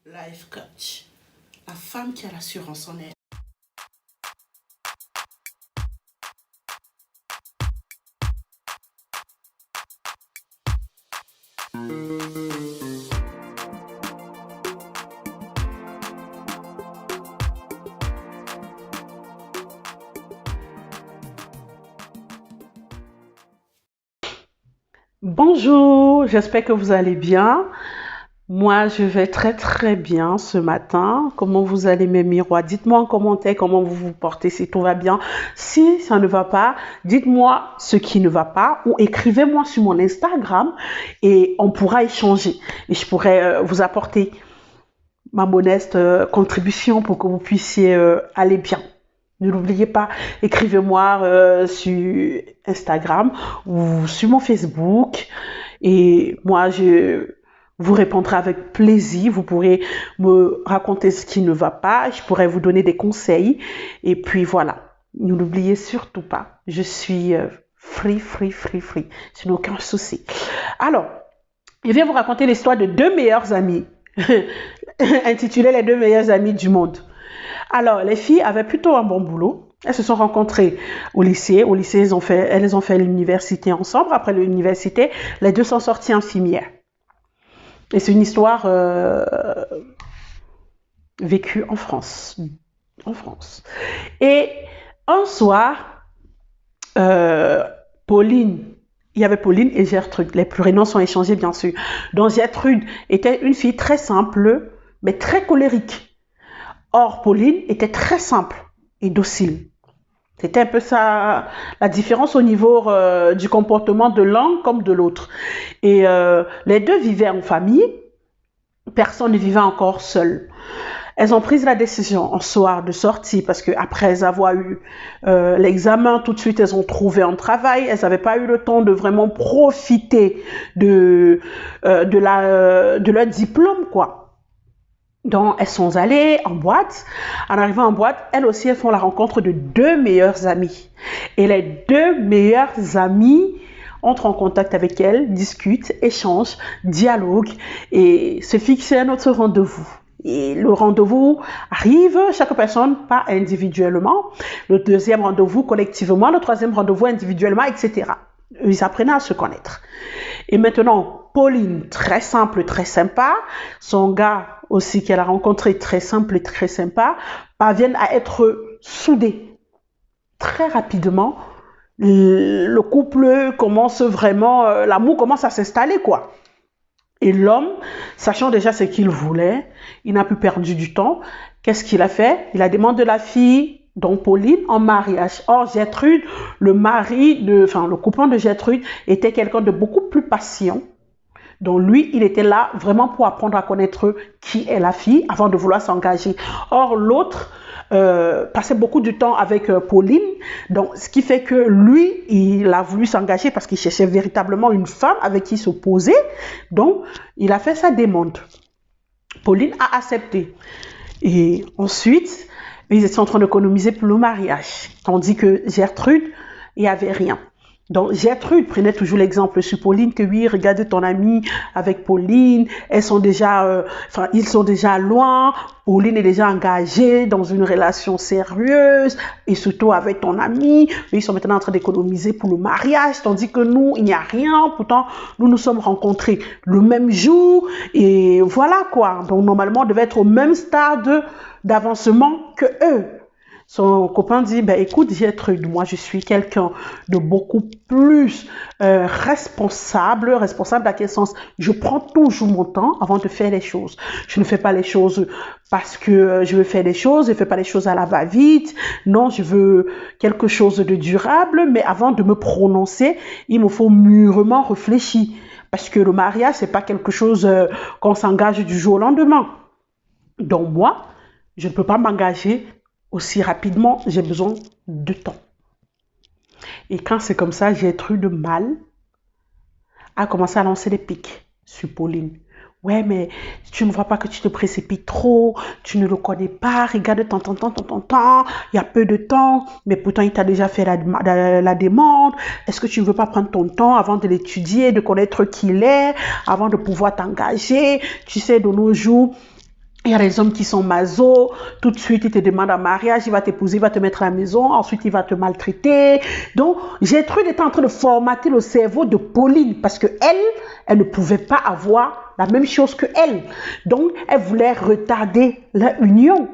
Life coach, la femme qui a l'assurance en elle. Bonjour, j'espère que vous allez bien. Moi, je vais très bien ce matin. Comment vous allez, mes miroirs? Dites-moi en commentaire comment vous vous portez, si tout va bien. Si ça ne va pas, dites-moi ce qui ne va pas ou écrivez-moi sur mon Instagram et on pourra échanger. Et je pourrai vous apporter ma modeste contribution pour que vous puissiez aller bien. Ne l'oubliez pas, écrivez-moi sur Instagram ou sur mon Facebook et moi je vous répondrai avec plaisir. Vous pourrez me raconter ce qui ne va pas, je pourrais vous donner des conseils et puis voilà. Ne l'oubliez surtout pas, je suis free. Je n'ai aucun souci. Alors, je viens vous raconter l'histoire de deux meilleures amies, intitulée Les deux meilleures amies du monde. Alors, les filles avaient plutôt un bon boulot. Elles se sont rencontrées au lycée. Au lycée, elles ont fait l'université ensemble. Après l'université, les deux sont sorties infirmières. Et c'est une histoire vécue en France. Et un soir, Pauline, il y avait Pauline et Gertrude. Les prénoms sont échangés, bien sûr. Donc, Gertrude était une fille très simple, mais très colérique. Or, Pauline était très simple et docile. C'était un peu ça, la différence au niveau du comportement de l'un comme de l'autre. Et les deux vivaient en famille. Personne ne vivait encore seul. Elles ont pris la décision un soir de sortir parce qu'après avoir eu l'examen, tout de suite, elles ont trouvé un travail. Elles n'avaient pas eu le temps de vraiment profiter de leur diplôme, quoi. Donc, elles sont allées en boîte. En arrivant en boîte, elles aussi, elles font la rencontre de deux meilleures amies. Et les deux meilleures amies entrent en contact avec elles, discutent, échangent, dialoguent et se fixent un autre rendez-vous. Et le rendez-vous arrive, chaque personne pas individuellement, le deuxième rendez-vous collectivement, le troisième rendez-vous individuellement, etc. Ils apprennent à se connaître. Et maintenant, Pauline, très simple, très sympa, son gars aussi qu'elle a rencontré, très simple et très sympa, parviennent à être soudés. Très rapidement, le couple commence vraiment, l'amour commence à s'installer, quoi. Et l'homme, sachant déjà ce qu'il voulait, il n'a plus perdu du temps. Qu'est-ce qu'il a fait? Il a demandé la fille, donc Pauline, en mariage. Or, Gertrude, le copain de Gertrude, était quelqu'un de beaucoup plus patient. Donc lui, il était là vraiment pour apprendre à connaître qui est la fille avant de vouloir s'engager. Or, l'autre passait beaucoup de temps avec Pauline. Donc, ce qui fait que lui, il a voulu s'engager parce qu'il cherchait véritablement une femme avec qui se poser. Donc, il a fait sa demande. Pauline a accepté. Et ensuite, ils étaient en train d'économiser pour le mariage. Tandis que Gertrude, il n'y avait rien. Donc, Gertrude prenait toujours l'exemple sur Pauline, que oui, regarde ton amie avec Pauline, ils sont déjà loin, Pauline est déjà engagée dans une relation sérieuse, et surtout avec ton amie, ils sont maintenant en train d'économiser pour le mariage, tandis que nous, il n'y a rien, pourtant, nous nous sommes rencontrés le même jour, et voilà quoi. Donc, normalement, on devait être au même stade d'avancement que eux. Son copain dit, écoute Gertrude, moi je suis quelqu'un de beaucoup plus responsable dans quel sens? Je prends toujours mon temps avant de faire les choses. Je ne fais pas les choses parce que je veux faire des choses, je ne fais pas les choses à la va-vite. Non, je veux quelque chose de durable, mais avant de me prononcer, il me faut mûrement réfléchir. Parce que le mariage, c'est pas quelque chose qu'on s'engage du jour au lendemain. Donc moi, je ne peux pas m'engager aussi rapidement, j'ai besoin de temps. Et quand c'est comme ça, Gertrude mal a commencé à lancer des pics sur Pauline. Ouais, mais tu ne vois pas que tu te précipites trop, tu ne le connais pas, regarde ton temps, il y a peu de temps, mais pourtant il t'a déjà fait la demande. Est-ce que tu ne veux pas prendre ton temps avant de l'étudier, de connaître qui il est, avant de pouvoir t'engager? Tu sais, de nos jours, Il y a des hommes qui sont maso, tout de suite il te demande un mariage, il va t'épouser, il va te mettre à la maison, ensuite il va te maltraiter. Donc Gertrude était en train de formater le cerveau de Pauline parce que elle ne pouvait pas avoir la même chose que elle. Donc elle voulait retarder leur union.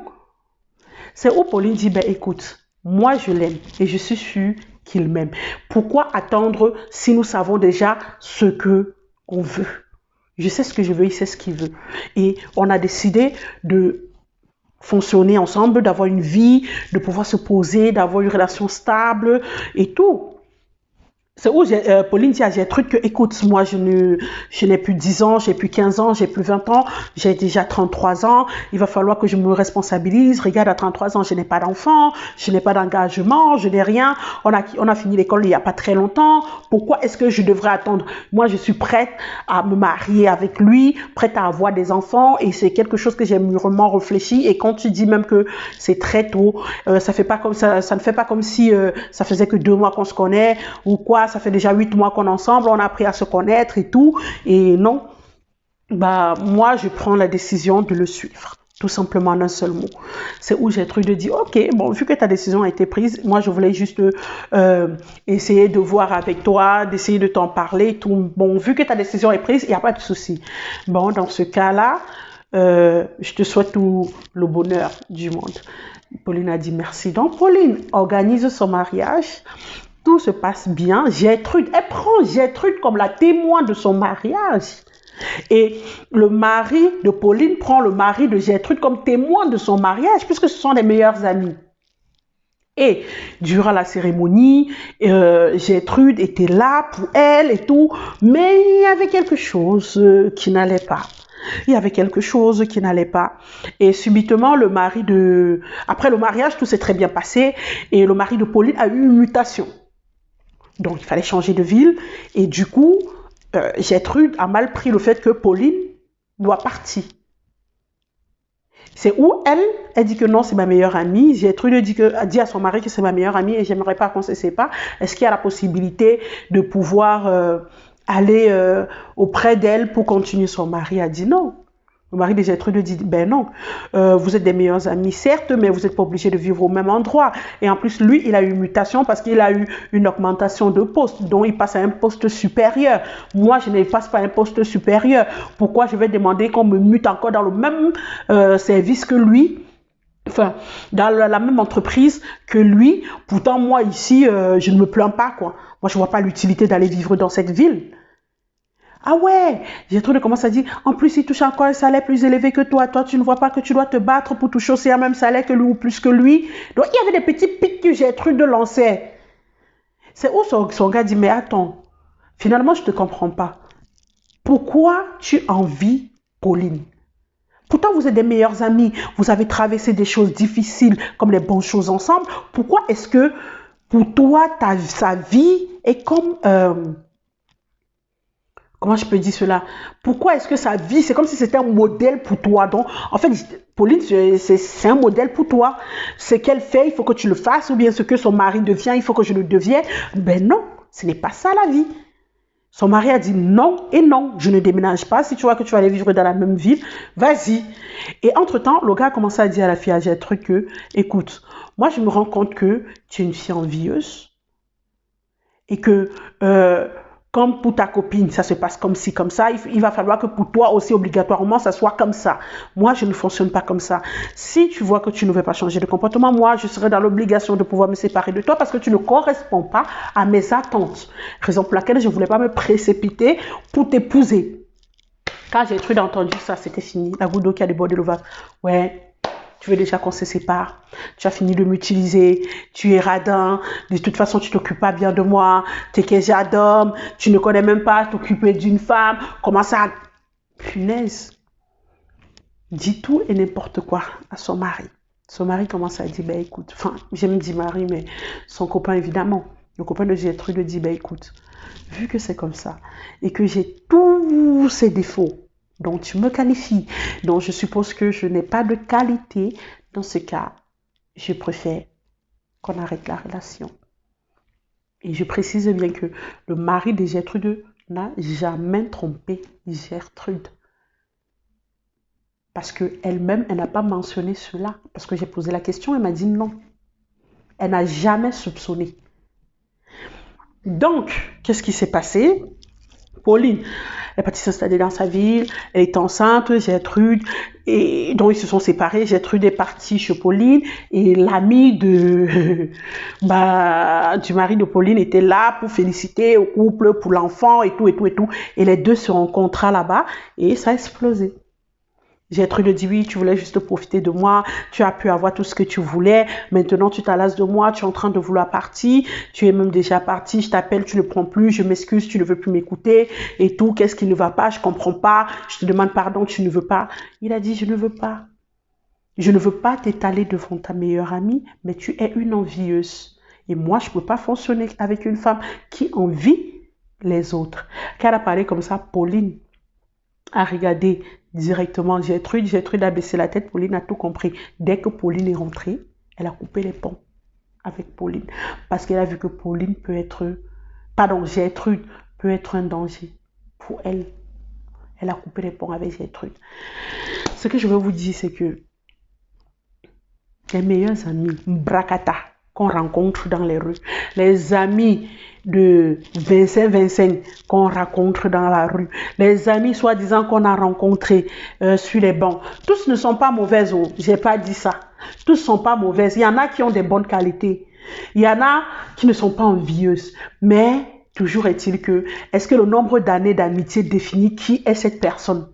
C'est où Pauline dit, ben écoute, moi je l'aime et je suis sûre qu'il m'aime. Pourquoi attendre si nous savons déjà ce que on veut? Je sais ce que je veux, il sait ce qu'il veut. Et on a décidé de fonctionner ensemble, d'avoir une vie, de pouvoir se poser, d'avoir une relation stable et tout. C'est où Pauline dit à Gertrude que, écoute, moi, je n'ai plus 10 ans, j'ai plus 15 ans, j'ai plus 20 ans, j'ai déjà 33 ans, il va falloir que je me responsabilise. Regarde, à 33 ans, je n'ai pas d'enfant, je n'ai pas d'engagement, je n'ai rien. On a fini l'école il n'y a pas très longtemps. Pourquoi est-ce que je devrais attendre? Moi, je suis prête à me marier avec lui, prête à avoir des enfants et c'est quelque chose que j'ai mûrement réfléchi. Et quand tu dis même que c'est très tôt, ça fait pas comme ça ne fait pas comme si ça faisait que 2 mois qu'on se connaît ou quoi. Ça fait déjà 8 mois qu'on est ensemble, on a appris à se connaître et tout. Et non, bah moi, je prends la décision de le suivre. Tout simplement en un seul mot. C'est où Gertrude dit, ok, bon, vu que ta décision a été prise, moi, je voulais juste essayer de voir avec toi, d'essayer de t'en parler. Tout. Bon, vu que ta décision est prise, il n'y a pas de souci. Bon, dans ce cas-là, je te souhaite tout le bonheur du monde. Pauline a dit merci. Donc, Pauline organise son mariage. Tout se passe bien. Gertrude, elle prend Gertrude comme la témoin de son mariage. Et le mari de Pauline prend le mari de Gertrude comme témoin de son mariage, puisque ce sont les meilleurs amis. Et durant la cérémonie, Gertrude était là pour elle et tout, mais il y avait quelque chose qui n'allait pas. Il y avait quelque chose qui n'allait pas. Et subitement, après le mariage, tout s'est très bien passé, et le mari de Pauline a eu une mutation. Donc, il fallait changer de ville. Et du coup, Gertrude a mal pris le fait que Pauline doit partir. C'est où elle dit que non, c'est ma meilleure amie. Gertrude dit à son mari que c'est ma meilleure amie et j'aimerais pas qu'on se sépare. Est-ce qu'il y a la possibilité de pouvoir aller auprès d'elle pour continuer? Son mari a dit non. Le mari de Gertrude dit, ben non, vous êtes des meilleurs amis, certes, mais vous n'êtes pas obligés de vivre au même endroit. Et en plus, lui, il a eu une mutation parce qu'il a eu une augmentation de poste, donc il passe à un poste supérieur. Moi, je ne passe pas à un poste supérieur. Pourquoi je vais demander qu'on me mute encore dans le même service que lui? Enfin, dans la même entreprise que lui. Pourtant, moi, ici, je ne me plains pas, quoi. Moi, je ne vois pas l'utilité d'aller vivre dans cette ville. Ah ouais, Gertrude commence à dire, en plus, il touche encore un salaire plus élevé que toi. Toi, tu ne vois pas que tu dois te battre pour toucher aussi le même salaire que lui ou plus que lui. Donc, il y avait des petits pics que Gertrude lançait. C'est où son gars dit, mais attends, finalement, je ne te comprends pas. Pourquoi tu envies Pauline? Pourtant, vous êtes des meilleurs amis. Vous avez traversé des choses difficiles comme les bonnes choses ensemble. Pourquoi est-ce que, pour toi, sa vie est comme... comment je peux dire cela? Pourquoi est-ce que sa vie, c'est comme si c'était un modèle pour toi? Donc, en fait, Pauline, c'est un modèle pour toi. Ce qu'elle fait, il faut que tu le fasses, ou bien ce que son mari devient, il faut que je le devienne. Ben non, ce n'est pas ça la vie. Son mari a dit non et non, je ne déménage pas. Si tu vois que tu vas aller vivre dans la même ville, vas-y. Et entre-temps, le gars a commencé à dire à la fille à Gertrude que, écoute, moi je me rends compte que tu es une fille envieuse et que... comme pour ta copine, ça se passe comme ci, comme ça, il va falloir que pour toi aussi, obligatoirement, ça soit comme ça. Moi, je ne fonctionne pas comme ça. Si tu vois que tu ne veux pas changer de comportement, moi, je serai dans l'obligation de pouvoir me séparer de toi parce que tu ne corresponds pas à mes attentes. Raison pour laquelle je ne voulais pas me précipiter pour t'épouser. Quand Gertrude a entendu ça, c'était fini. La goutte d'eau qui a débordé le vase. Ouais. Tu veux déjà qu'on se sépare. Tu as fini de m'utiliser. Tu es radin. De toute façon, tu t'occupes pas bien de moi. Tu es déjà d'homme. Tu ne connais même pas t'occuper d'une femme. Comment ça? Punaise. Dit tout et n'importe quoi à son mari. Son mari commence à dire, ben écoute, enfin, j'aime dire mari, mais son copain évidemment. Le copain de Gertrude dit, ben écoute, vu que c'est comme ça et que j'ai tous ces défauts, donc tu me qualifies, donc je suppose que je n'ai pas de qualité, dans ce cas, je préfère qu'on arrête la relation. Et je précise bien que le mari de Gertrude n'a jamais trompé Gertrude. Parce qu'elle-même, elle n'a pas mentionné cela. Parce que j'ai posé la question, elle m'a dit non. Elle n'a jamais soupçonné. Donc, qu'est-ce qui s'est passé? Pauline est partie s'installer dans sa ville, elle est enceinte, Gertrude, et donc ils se sont séparés, Gertrude est partie chez Pauline, et l'ami du mari de Pauline était là pour féliciter au couple, pour l'enfant, et tout, et les deux se rencontrent là-bas, et ça a explosé. Gertrude dit oui, tu voulais juste profiter de moi, tu as pu avoir tout ce que tu voulais, maintenant tu t'alasses de moi, tu es en train de vouloir partir, tu es même déjà parti, je t'appelle, tu ne prends plus, je m'excuse, tu ne veux plus m'écouter et tout, qu'est-ce qui ne va pas, je comprends pas, je te demande pardon, tu ne veux pas. Il a dit je ne veux pas. Je ne veux pas t'étaler devant ta meilleure amie, mais tu es une envieuse. Et moi, je ne peux pas fonctionner avec une femme qui envie les autres. Quand elle a parlé comme ça, Pauline a regardé directement Gertrude. Gertrude a baissé la tête. Pauline a tout compris. Dès que Pauline est rentrée, elle a coupé les ponts avec Pauline. Parce qu'elle a vu que Gertrude peut être un danger pour elle. Elle a coupé les ponts avec Gertrude. Ce que je veux vous dire, c'est que les meilleurs amis, Mbrakata, qu'on rencontre dans les rues, les amis de Vincent qu'on rencontre dans la rue, les amis soi-disant qu'on a rencontrés sur les bancs, tous ne sont pas mauvaises, j'ai pas dit ça, tous ne sont pas mauvaises, il y en a qui ont des bonnes qualités, il y en a qui ne sont pas envieuses, mais toujours est-il que, est-ce que le nombre d'années d'amitié définit qui est cette personne?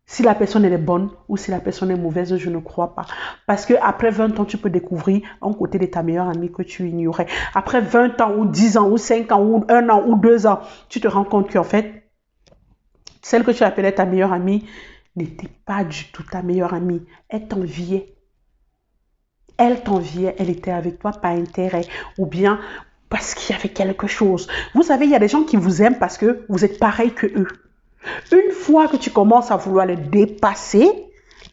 Si la personne elle est bonne ou si la personne est mauvaise, je ne crois pas. Parce qu'après 20 ans, tu peux découvrir un côté de ta meilleure amie que tu ignorais. Après 20 ans ou 10 ans ou 5 ans ou 1 an ou 2 ans, tu te rends compte qu'en fait, celle que tu appelais ta meilleure amie n'était pas du tout ta meilleure amie. Elle t'enviait. Elle t'enviait, elle était avec toi par intérêt ou bien parce qu'il y avait quelque chose. Vous savez, il y a des gens qui vous aiment parce que vous êtes pareil que eux. Une fois que tu commences à vouloir les dépasser,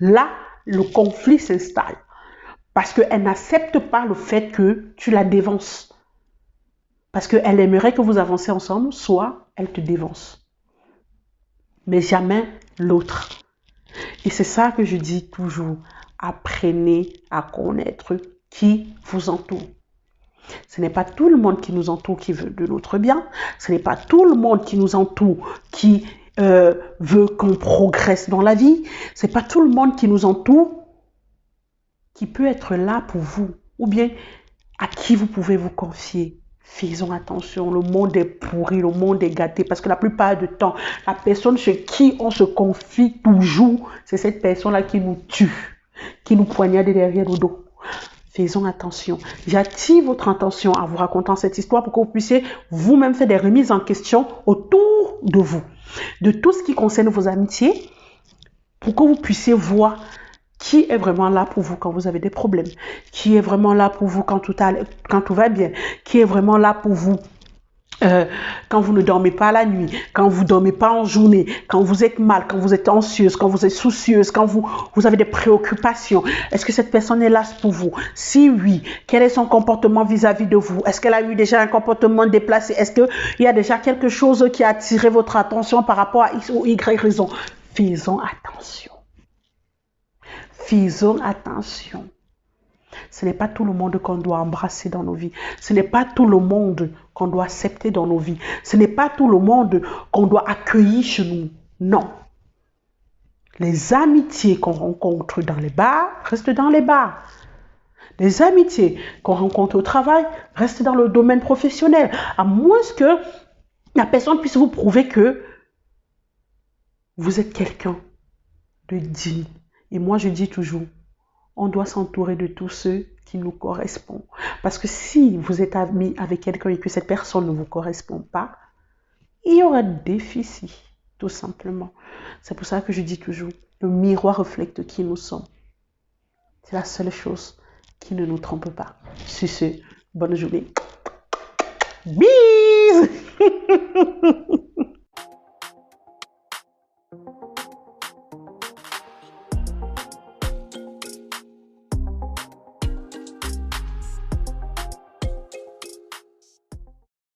là, le conflit s'installe. Parce qu'elle n'accepte pas le fait que tu la dévances. Parce qu'elle aimerait que vous avancez ensemble, soit elle te dévance. Mais jamais l'autre. Et c'est ça que je dis toujours. Apprenez à connaître qui vous entoure. Ce n'est pas tout le monde qui nous entoure qui veut de notre bien. Ce n'est pas tout le monde qui nous entoure qui veut qu'on progresse dans la vie. C'est pas tout le monde qui nous entoure qui peut être là pour vous ou bien à qui vous pouvez vous confier. Faisons attention, le monde est pourri, le monde est gâté parce que la plupart du temps, la personne chez qui on se confie toujours, c'est cette personne-là qui nous tue, qui nous poignarde derrière le dos. Faisons attention. J'attire votre attention en vous racontant cette histoire pour que vous puissiez vous-même faire des remises en question autour de vous, de tout ce qui concerne vos amitiés, pour que vous puissiez voir qui est vraiment là pour vous quand vous avez des problèmes, qui est vraiment là pour vous quand tout va bien, qui est vraiment là pour vous quand vous ne dormez pas la nuit, quand vous ne dormez pas en journée, quand vous êtes mal, quand vous êtes anxieuse, quand vous êtes soucieuse, quand vous avez des préoccupations. Est-ce que cette personne est là pour vous? Si oui, quel est son comportement vis-à-vis de vous? Est-ce qu'elle a eu déjà un comportement déplacé? Est-ce qu'il y a déjà quelque chose qui a attiré votre attention par rapport à X ou Y raison? Faisons attention. Faisons attention. Ce n'est pas tout le monde qu'on doit embrasser dans nos vies. Ce n'est pas tout le monde qu'on doit accepter dans nos vies. Ce n'est pas tout le monde qu'on doit accueillir chez nous. Non. Les amitiés qu'on rencontre dans les bars restent dans les bars. Les amitiés qu'on rencontre au travail restent dans le domaine professionnel. À moins que la personne puisse vous prouver que vous êtes quelqu'un de digne. Et moi, je dis toujours, on doit s'entourer de tous ceux qui nous correspondent. Parce que si vous êtes ami avec quelqu'un et que cette personne ne vous correspond pas, il y aura des déficits, tout simplement. C'est pour ça que je dis toujours, le miroir reflète qui nous sommes. C'est la seule chose qui ne nous trompe pas. Sur ce, bonne journée. Bisous.